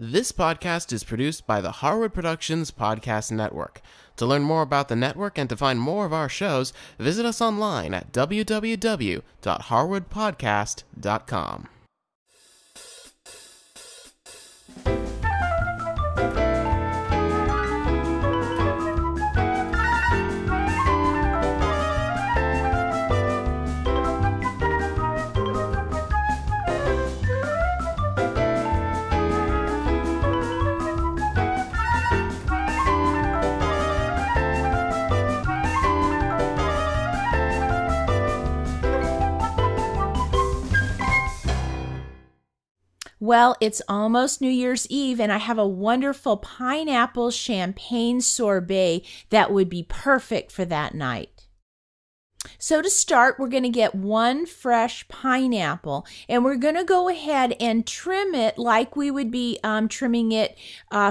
This podcast is produced by the Harwood Productions Podcast Network. To learn more about the network and to find more of our shows, visit us online at www.harwoodpodcast.com. Well, it's almost New Year's Eve, and I have a wonderful pineapple champagne sorbet that would be perfect for that night. So to start, we're going to get one fresh pineapple, and we're going to go ahead and trim it like we would be trimming it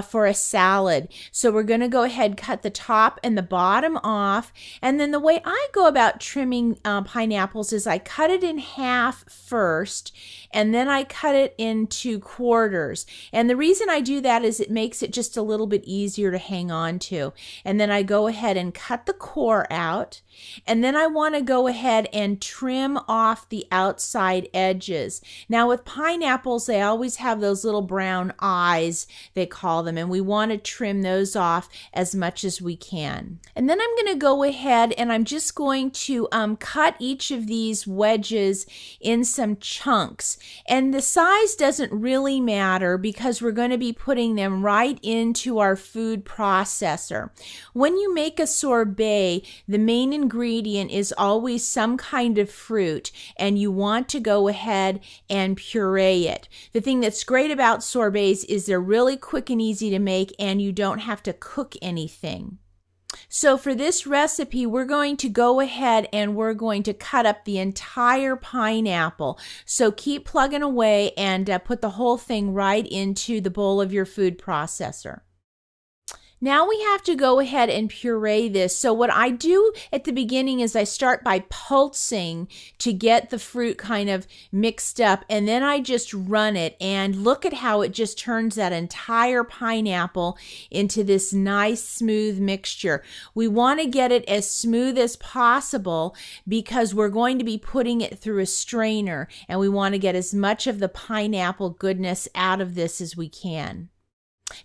for a salad. So we're going to go ahead and cut the top and the bottom off, and then the way I go about trimming pineapples is I cut it in half first, and then I cut it into quarters. And the reason I do that is it makes it just a little bit easier to hang on to. And then I go ahead and cut the core out, and then I want to go ahead and trim off the outside edges. Now with pineapples, they always have those little brown eyes, they call them, and we want to trim those off as much as we can. And then I'm going to go ahead and I'm just going to cut each of these wedges in some chunks. And the size doesn't really matter because we're going to be putting them right into our food processor. When you make a sorbet, the main ingredient is always some kind of fruit, and you want to go ahead and puree it. The thing that's great about sorbets is they're really quick and easy to make, and you don't have to cook anything. So for this recipe, we're going to go ahead and we're going to cut up the entire pineapple. So keep plugging away and put the whole thing right into the bowl of your food processor. Now we have to go ahead and puree this. So what I do at the beginning is I start by pulsing to get the fruit kind of mixed up, and then I just run it, and look at how it just turns that entire pineapple into this nice smooth mixture. We want to get it as smooth as possible because we're going to be putting it through a strainer, and we want to get as much of the pineapple goodness out of this as we can.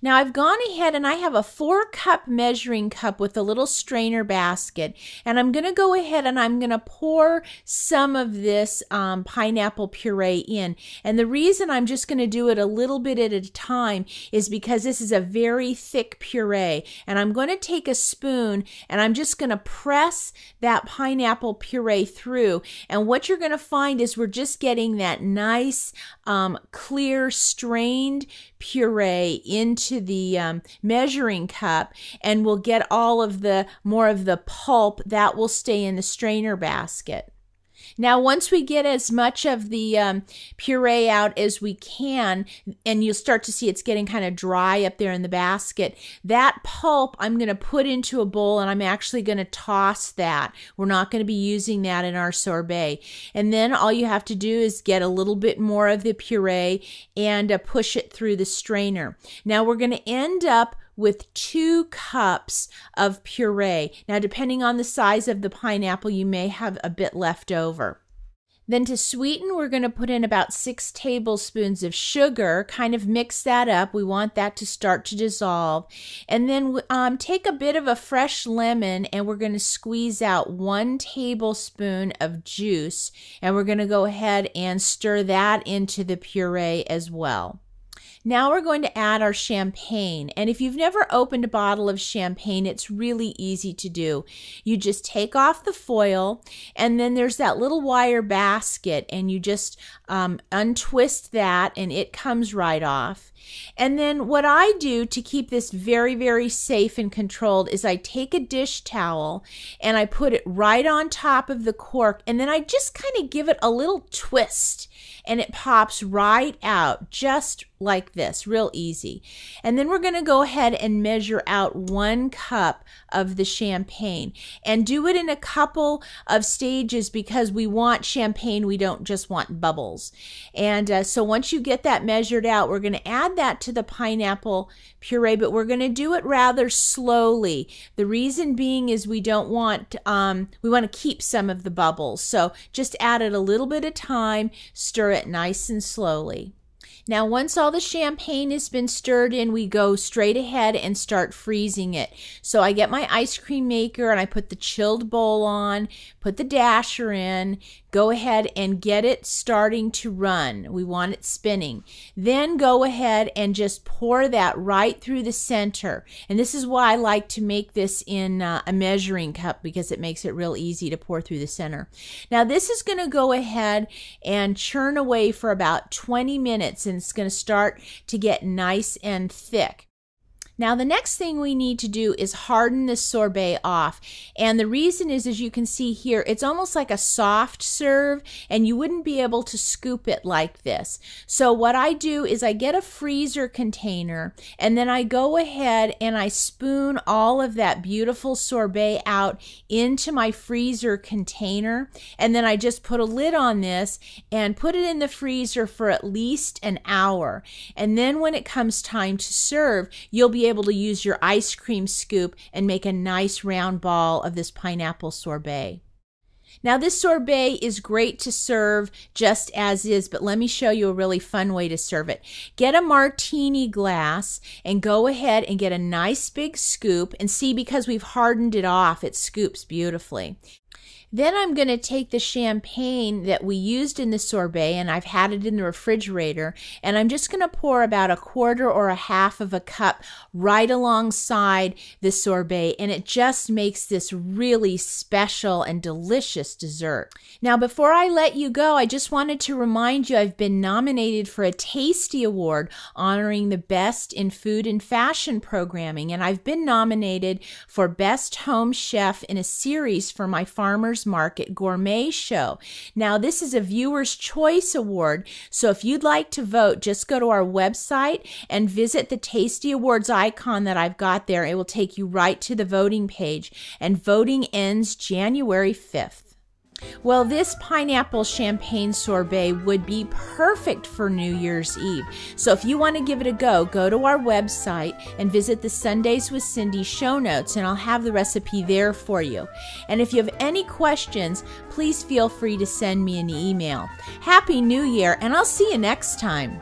Now I've gone ahead and I have a 4-cup measuring cup with a little strainer basket, and I'm going to go ahead and I'm going to pour some of this pineapple puree in. And the reason I'm just going to do it a little bit at a time is because this is a very thick puree, and I'm going to take a spoon and I'm just going to press that pineapple puree through. And what you're going to find is we're just getting that nice clear strained puree into the measuring cup, and we'll get all of the more of the pulp that will stay in the strainer basket. Now, once we get as much of the puree out as we can, and you'll start to see it's getting kind of dry up there in the basket, that pulp I'm going to put into a bowl, and I'm actually going to toss that. We're not going to be using that in our sorbet. And then all you have to do is get a little bit more of the puree and push it through the strainer. Now, we're going to end up with 2 cups of puree. Now, depending on the size of the pineapple, you may have a bit left over. Then to sweeten, we're going to put in about 6 tablespoons of sugar, kind of mix that up. We want that to start to dissolve. And then take a bit of a fresh lemon, and we're going to squeeze out 1 tablespoon of juice, and we're going to go ahead and stir that into the puree as well. Now we're going to add our champagne, and if you've never opened a bottle of champagne, it's really easy to do. You just take off the foil, and then there's that little wire basket, and you just untwist that, and it comes right off. And then what I do to keep this very, very safe and controlled is I take a dish towel and I put it right on top of the cork, and then I just kind of give it a little twist, and it pops right out just like this, real easy. And then we're going to go ahead and measure out 1 cup of the champagne, and do it in a couple of stages because we want champagne, we don't just want bubbles. bubbles. And so once you get that measured out, we're going to add that to the pineapple puree, but we're going to do it rather slowly. The reason being is we want to keep some of the bubbles. So just add it a little bit of time, stir it nice and slowly. Now, once all the champagne has been stirred in, we go straight ahead and start freezing it. So I get my ice cream maker and I put the chilled bowl on, put the dasher in, go ahead and get it starting to run. We want it spinning. Then go ahead and just pour that right through the center. And this is why I like to make this in a measuring cup, because it makes it real easy to pour through the center. Now, this is going to go ahead and churn away for about 20 minutes, and it's going to start to get nice and thick. Now, the next thing we need to do is harden the sorbet off. And the reason is, as you can see here, it's almost like a soft serve, and you wouldn't be able to scoop it like this. So what I do is I get a freezer container, and then I go ahead and I spoon all of that beautiful sorbet out into my freezer container. And then I just put a lid on this and put it in the freezer for at least an hour. And then when it comes time to serve, you'll be able to use your ice cream scoop and make a nice round ball of this pineapple sorbet. Now, this sorbet is great to serve just as is, but let me show you a really fun way to serve it. Get a martini glass and go ahead and get a nice big scoop, and see, because we've hardened it off, it scoops beautifully. Then I'm going to take the champagne that we used in the sorbet, and I've had it in the refrigerator, and I'm just going to pour about a quarter or a half of a cup right alongside the sorbet, and it just makes this really special and delicious dessert. Now, before I let you go, I just wanted to remind you I've been nominated for a Tasty Award honoring the best in food and fashion programming, and I've been nominated for Best Home Chef in a series for my Farmers Market Gourmet show. Now, this is a Viewer's Choice Award, so if you'd like to vote, just go to our website and visit the Tasty Awards icon that I've got there. It will take you right to the voting page, and voting ends January 5th. Well, this pineapple champagne sorbet would be perfect for New Year's Eve. So if you want to give it a go to our website and visit the Sundays with Cindy show notes, and I'll have the recipe there for you. And if you have any questions, please feel free to send me an email. Happy New Year, and I'll see you next time.